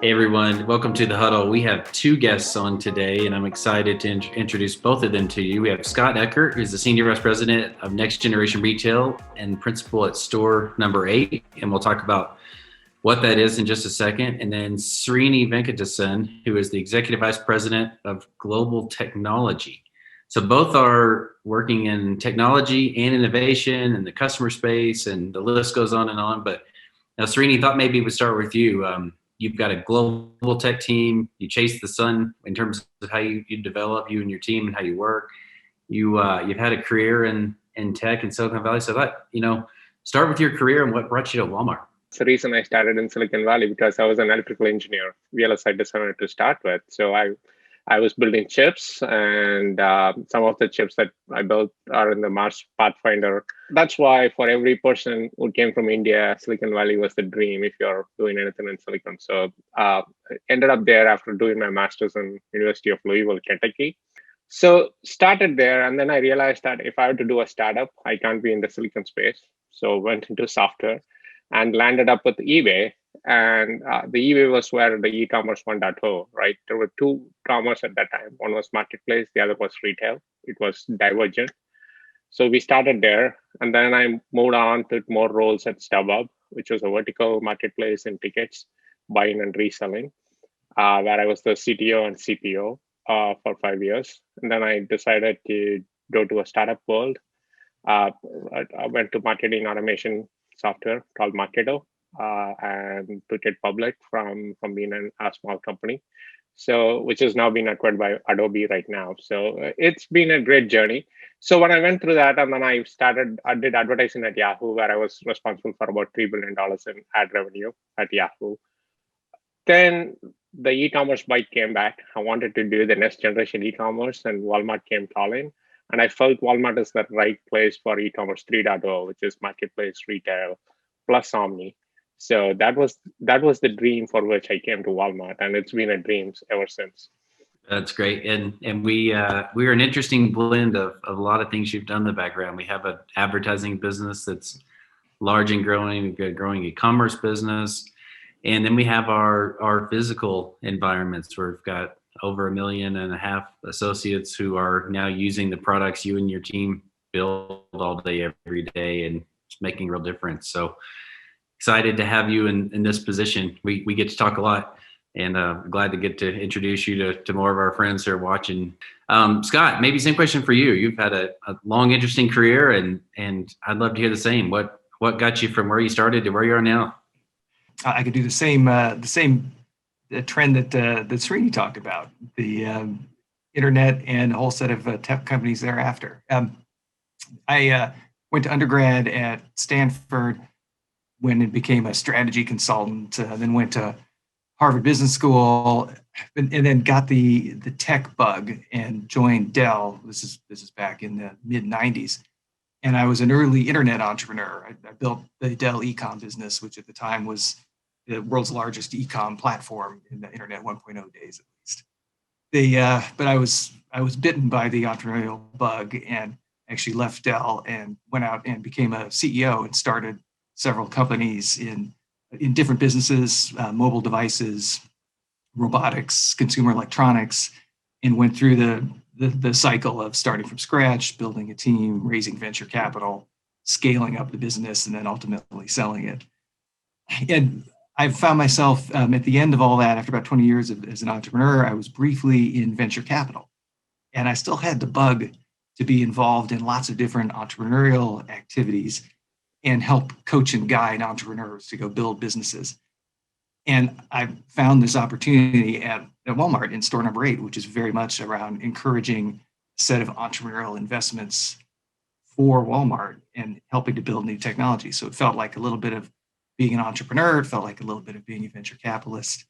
Hey everyone, welcome to the Huddle. We have two guests on today, and I'm excited to introduce both of them to you. We have Scott Eckert, who's the Senior Vice President of Next Generation Retail and Principal at Store Number 8, and we'll talk about what that is in just a second. And then Srini Venkatesan, who is the Executive Vice President of Global Technology. So both are working in technology and innovation and the customer space, and the list goes on and on. But now, Srini, thought maybe we'd start with you. You've got a global tech team. You chase the sun in terms of how you develop, you and your team, and how you work. You've had a career in tech in Silicon Valley. So start with your career and what brought you to Walmart. It's the reason I started in Silicon Valley because I was an electrical engineer, VLSI designer to start with. So I was building chips, and some of the chips that I built are in the Mars Pathfinder. That's why for every person who came from India, Silicon Valley was the dream if you're doing anything in Silicon. So I ended up there after doing my master's in University of Louisville, Kentucky. So started there, and then I realized that if I had to do a startup, I can't be in the Silicon space. So went into software and landed up with eBay. And the eBay was where the e-commerce 1.0, right? There were two commerce at that time. One was marketplace, the other was retail. It was divergent. So we started there, and then I moved on to more roles at StubHub, which was a vertical marketplace in tickets, buying and reselling, where I was the CTO and CPO for 5 years. And then I decided to go to a startup world. I went to marketing automation software called Marketo, and took it public from being a small company, so which has now been acquired by Adobe right now. So it's been a great journey. So when I went through that, and then I did advertising at Yahoo, where I was responsible for about $3 billion in ad revenue at Yahoo. Then the e-commerce bite came back. I wanted to do the next generation e-commerce, and Walmart came calling. And I felt Walmart is the right place for e-commerce 3.0, which is marketplace, retail, plus omni. So that was the dream for which I came to Walmart, and it's been a dream ever since. That's great, and we're an interesting blend of a lot of things you've done in the background. We have an advertising business that's large and growing e-commerce business, and then we have our physical environments where we've got over 1.5 million associates who are now using the products you and your team build all day, every day, and it's making a real difference. So excited to have you in this position. We get to talk a lot, and glad to get to introduce you to more of our friends who are watching. Scott, maybe same question for you. You've had a long, interesting career, and I'd love to hear the same. What got you from where you started to where you are now? I could do the same trend that Srini talked about, the internet and a whole set of tech companies thereafter. I went to undergrad at Stanford, when it became a strategy consultant, then went to Harvard Business School, and then got the tech bug and joined Dell. This is back in the mid 90s. And I was an early internet entrepreneur. I built the Dell e-com business, which at the time was the world's largest e-com platform in the internet 1.0 days at least. But I was bitten by the entrepreneurial bug and actually left Dell and went out and became a CEO and started several companies in different businesses, mobile devices, robotics, consumer electronics, and went through the cycle of starting from scratch, building a team, raising venture capital, scaling up the business, and then ultimately selling it. And I found myself at the end of all that, after about 20 years as an entrepreneur, I was briefly in venture capital. And I still had the bug to be involved in lots of different entrepreneurial activities and help coach and guide entrepreneurs to go build businesses. And I found this opportunity at Walmart in store number 8, which is very much around encouraging a set of entrepreneurial investments for Walmart and helping to build new technology. So it felt like a little bit of being an entrepreneur. It felt like a little bit of being a venture capitalist,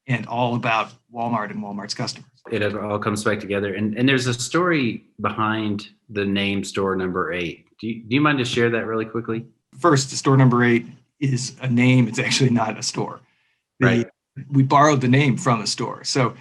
and all about Walmart and Walmart's customers. It all comes back together. And there's a story behind the name store number 8. Do you mind to share that really quickly? First, store number 8 is a name. It's actually not a store. Right. We borrowed the name from a store. So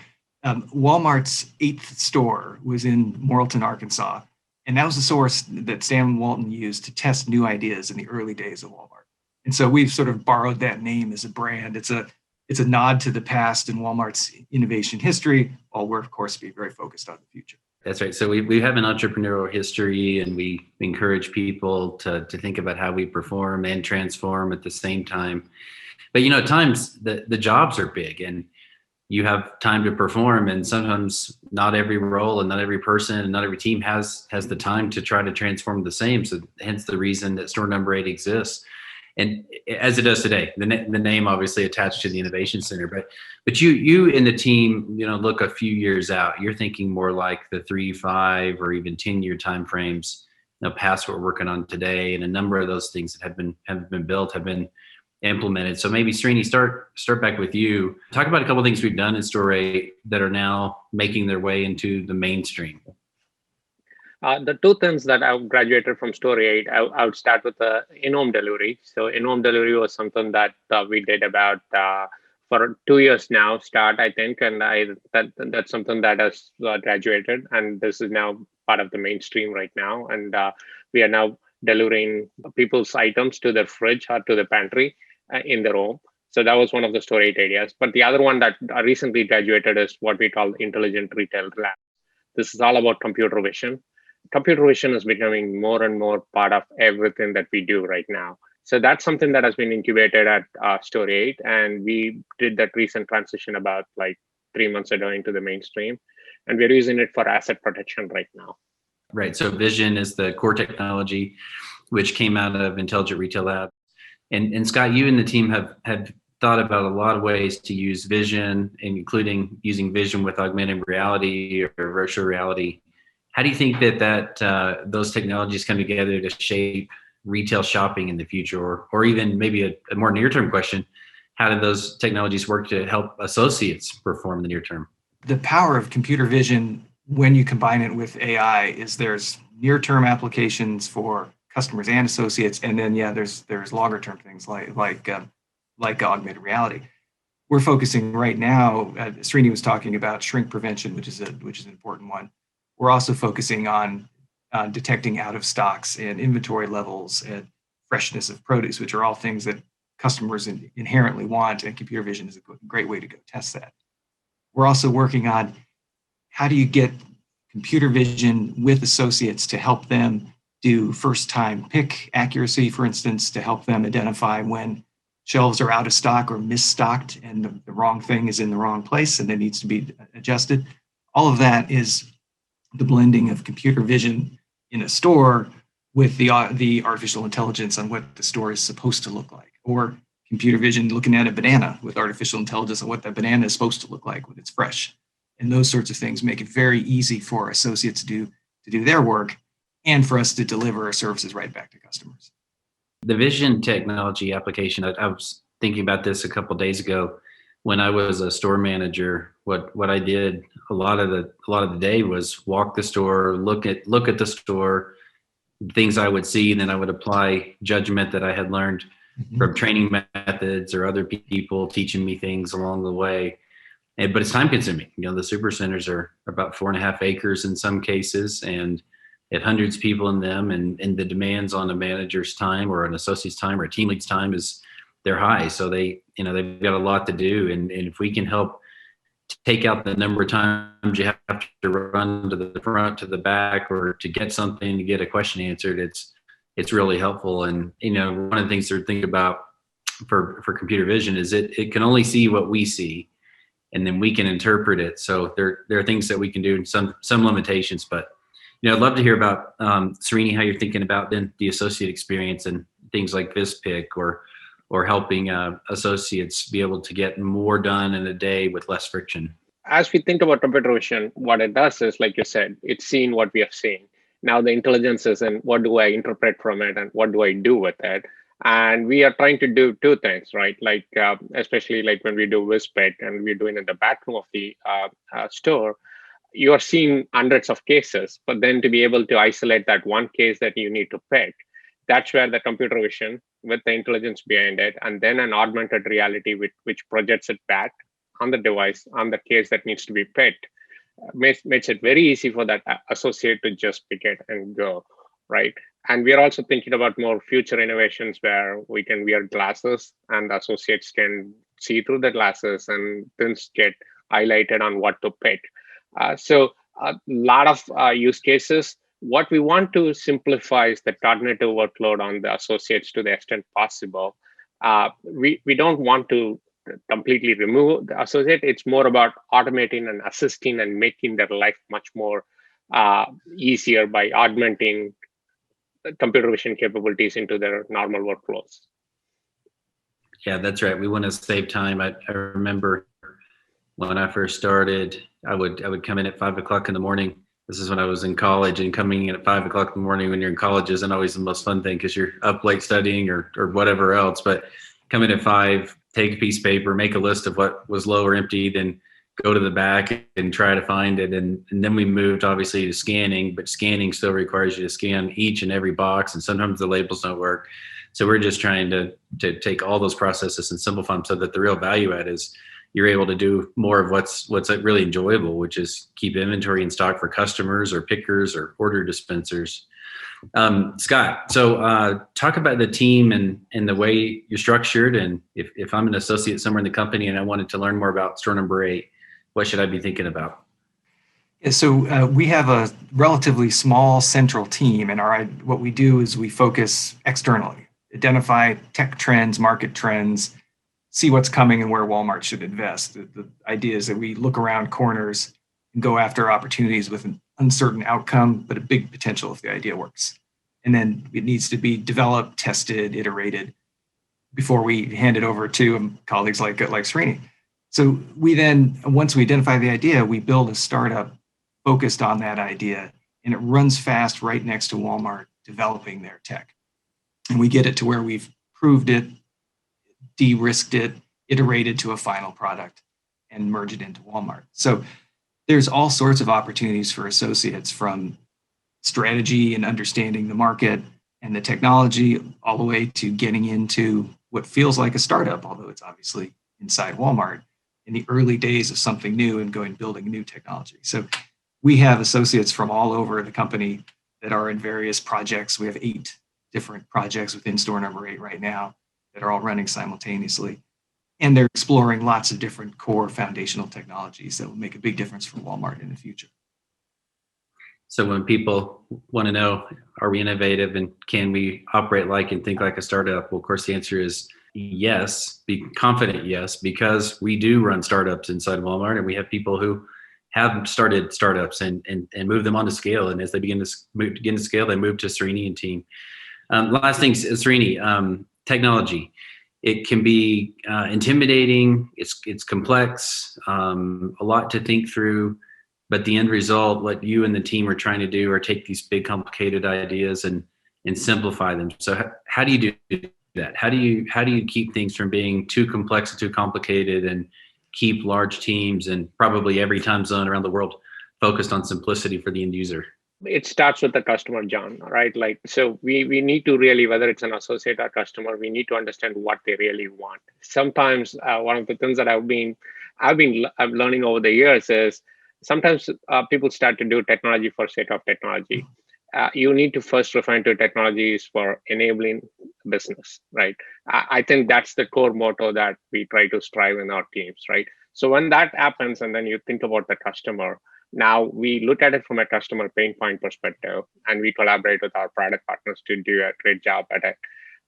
Walmart's 8th store was in Morrilton, Arkansas. And that was the source that Sam Walton used to test new ideas in the early days of Walmart. And so we've sort of borrowed that name as a brand. It's a it's a nod to the past and Walmart's innovation history, while we're, of course, being very focused on the future. That's right. So we have an entrepreneurial history, and we encourage people to think about how we perform and transform at the same time. But at times the jobs are big, and you have time to perform, and sometimes not every role and not every person and not every team has the time to try to transform the same. So hence the reason that store number 8 exists. And as it does today, the name obviously attached to the Innovation Center, but you and the team, look a few years out. You're thinking more like the 3, 5, or even 10-year timeframes, past what we're working on today, and a number of those things that have been built have been implemented. So maybe Srini, start back with you. Talk about a couple of things we've done in Store 8 that are now making their way into the mainstream. The two things that I graduated from Store 8, I would start with the in-home delivery. So in-home delivery was something that we did about for 2 years now, I think, and that's something that has graduated, and this is now part of the mainstream right now. And we are now delivering people's items to their fridge or to the pantry in their home. So that was one of the Store 8 areas. But the other one that recently graduated is what we call intelligent retail lab. This is all about computer vision. Computer vision is becoming more and more part of everything that we do right now. So that's something that has been incubated at Store 8. And we did that recent transition about like 3 months ago into the mainstream. And we're using it for asset protection right now. Right. So vision is the core technology, which came out of Intelligent Retail Lab. And Scott, you and the team have thought about a lot of ways to use vision, including using vision with augmented reality or virtual reality. How do you think that those technologies come together to shape retail shopping in the future, or even maybe a more near-term question, how do those technologies work to help associates perform in the near term? The power of computer vision, when you combine it with AI, is there's near-term applications for customers and associates, and then there's longer-term things like augmented reality. We're focusing right now. Srini was talking about shrink prevention, which is an important one. We're also focusing on detecting out of stocks and inventory levels and freshness of produce, which are all things that customers inherently want, and computer vision is a great way to go test that. We're also working on how do you get computer vision with associates to help them do first-time pick accuracy, for instance, to help them identify when shelves are out of stock or misstocked and the wrong thing is in the wrong place and it needs to be adjusted. All of that is the blending of computer vision in a store with the artificial intelligence on what the store is supposed to look like, or computer vision looking at a banana with artificial intelligence on what that banana is supposed to look like when it's fresh. And those sorts of things make it very easy for associates to do their work and for us to deliver our services right back to customers. The vision technology application, I was thinking about this a couple of days ago when I was a store manager. What I did a lot of the day was walk the store, look at the store, things I would see, and then I would apply judgment that I had learned from training methods or other people teaching me things along the way. But it's time consuming. The super centers are about 4.5 acres in some cases, and it hundreds of people in them, and the demands on a manager's time or an associate's time or a team lead's time they're high. So they've got a lot to do. And if we can help take out the number of times you have to run to the front, to the back, or to get something, to get a question answered, it's really helpful. And, one of the things to think about for computer vision is it can only see what we see, and then we can interpret it. So there are things that we can do and some limitations, but I'd love to hear about, Srini, how you're thinking about then the associate experience and things like VisPick or helping associates be able to get more done in a day with less friction. As we think about computer vision, what it does is, like you said, it's seen what we have seen. Now the intelligence is in what do I interpret from it and what do I do with it? And we are trying to do two things, right? Like, especially like when we do VisPick and we're doing it in the back room of the store, you are seeing hundreds of cases, but then to be able to isolate that one case that you need to pick, that's where the computer vision with the intelligence behind it, and then an augmented reality which projects it back on the device, on the case that needs to be picked, makes it very easy for that associate to just pick it and go, right? And we are also thinking about more future innovations where we can wear glasses and associates can see through the glasses and things get highlighted on what to pick. So a lot of use cases. What we want to simplify is the cognitive workload on the associates to the extent possible. We don't want to completely remove the associate. It's more about automating and assisting and making their life much more easier by augmenting computer vision capabilities into their normal workflows. Yeah, that's right. We want to save time. I remember when I first started, I would come in at 5 o'clock in the morning. This is when I was in college, and coming in at 5 o'clock in the morning when you're in college isn't always the most fun thing because you're up late studying or whatever else. But come in at 5, take a piece of paper, make a list of what was low or empty, then go to the back and try to find it. And then we moved obviously to scanning, but scanning still requires you to scan each and every box, and sometimes the labels don't work. So we're just trying to take all those processes and simplify them so that the real value add is you're able to do more of what's really enjoyable, which is keep inventory in stock for customers or pickers or order dispensers. Scott, so talk about the team and the way you're structured. And if I'm an associate somewhere in the company and I wanted to learn more about store number 8, what should I be thinking about? Yeah, so we have a relatively small central team, and what we do is we focus externally, identify tech trends, market trends, see what's coming and where Walmart should invest. The idea is that we look around corners and go after opportunities with an uncertain outcome, but a big potential if the idea works. And then it needs to be developed, tested, iterated before we hand it over to colleagues like Srini. So we then, once we identify the idea, we build a startup focused on that idea, and it runs fast right next to Walmart developing their tech. And we get it to where we've proved it, de-risked it, iterated to a final product, and merge it into Walmart. So there's all sorts of opportunities for associates, from strategy and understanding the market and the technology, all the way to getting into what feels like a startup, although it's obviously inside Walmart, in the early days of something new and building new technology. So we have associates from all over the company that are in various projects. We have 8 different projects within store number 8 right now that are all running simultaneously. And they're exploring lots of different core foundational technologies that will make a big difference for Walmart in the future. So when people want to know, are we innovative and can we operate like and think like a startup? Well, of course, the answer is yes, be confident, yes, because we do run startups inside Walmart, and we have people who have started startups and move them on to scale. And as they begin to scale, they move to Srini and team. Last thing, Srini, technology. It can be intimidating. It's complex, a lot to think through. But the end result, what you and the team are trying to do, are take these big, complicated ideas and simplify them. So how do you do that? How do you keep things from being too complex and too complicated, and keep large teams and probably every time zone around the world focused on simplicity for the end user? It starts with the customer, John, right? So we need to really, whether it's an associate or customer, we need to understand what they really want. Sometimes one of the things that I've been learning over the years is sometimes people start to do technology for sake of technology. You need to first refine to technologies for enabling business, right? I think that's the core motto that we try to strive in our teams, right? So when that happens, and then you think about the customer, now we look at it from a customer pain point perspective, and we collaborate with our product partners to do a great job at it.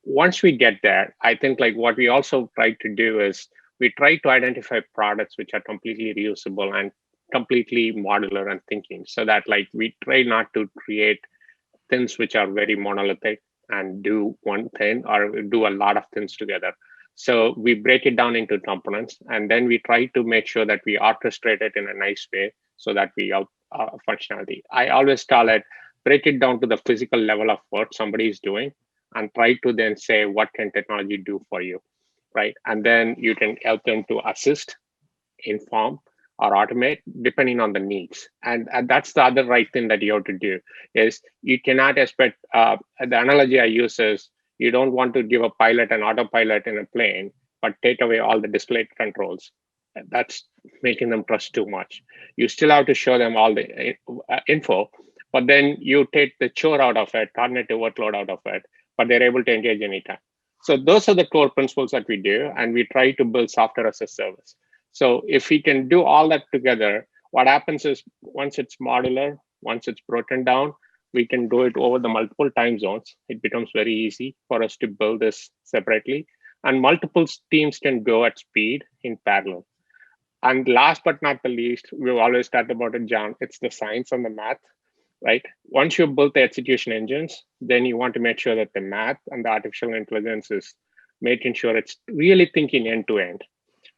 Once we get there, I think what we also try to do is we try to identify products which are completely reusable and completely modular and thinking, so that we try not to create things which are very monolithic and do one thing or do a lot of things together. So we break it down into components, and then we try to make sure that we orchestrate it in a nice way so that we have functionality. I always call it, break it down to the physical level of what somebody is doing and try to then say, what can technology do for you, right? And then you can help them to assist, inform, or automate depending on the needs. And that's the other right thing that you have to do is you cannot expect, the analogy I use is, you don't want to give a pilot an autopilot in a plane, but take away all the display controls. That's making them trust too much. You still have to show them all the info, but then you take the chore out of it, cognitive workload out of it, but they're able to engage anytime. So those are the core principles that we do, and we try to build software as a service. So if we can do all that together, what happens is once it's modular, once it's broken down, we can do it over the multiple time zones. It becomes very easy for us to build this separately, and multiple teams can go at speed in parallel. And last but not the least, we've always talked about it, John, it's the science and the math, right? Once you've built the execution engines, then you want to make sure that the math and the artificial intelligence is making sure it's really thinking end to end.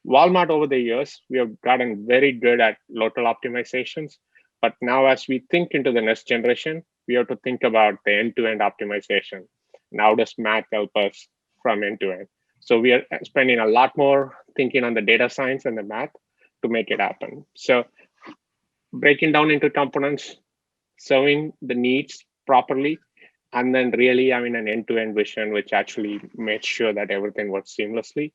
Walmart over the years, we have gotten very good at local optimizations. But now as we think into the next generation, we have to think about the end-to-end optimization. And how does math help us from end to end? So we are spending a lot more thinking on the data science and the math to make it happen. So breaking down into components, serving the needs properly, and then really having an end-to-end vision, which actually makes sure that everything works seamlessly,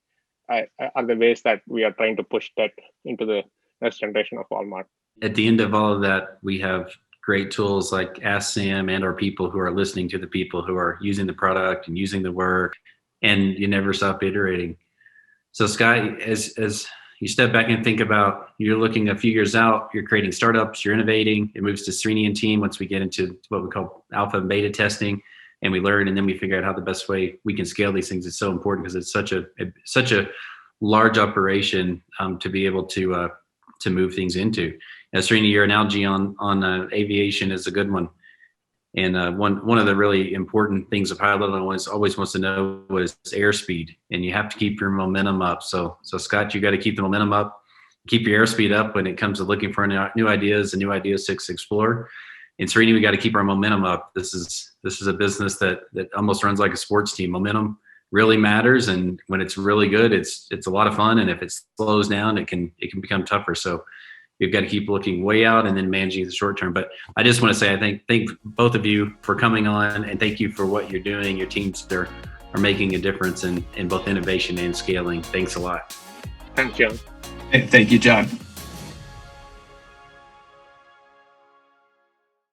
are the ways that we are trying to push that into the next generation of Walmart. At the end of all of that, we have great tools like Ask Sam and our people who are listening to the people who are using the product and using the work, and you never stop iterating. So Scott, as you step back and think about, you're looking a few years out, you're creating startups, you're innovating, it moves to Srini and team once we get into what we call alpha and beta testing, and we learn, and then we figure out how the best way we can scale these things. It's so important because it's such a large operation to be able to move things into. Now, Srini, your analogy on aviation is a good one. And one of the really important things a pilot always wants to know is airspeed, and you have to keep your momentum up. So Scott, you got to keep the momentum up, keep your airspeed up when it comes to looking for new ideas and new ideas to explore. And Srini, we got to keep our momentum up. This is a business that almost runs like a sports team. Momentum really matters, and when it's really good, it's a lot of fun. And if it slows down, it can become tougher. So we've got to keep looking way out and then managing the short term. But I just want to say, thank both of you for coming on, and thank you for what you're doing. Your teams are making a difference in both innovation and scaling. Thanks a lot. Thanks, John. Thank you, John.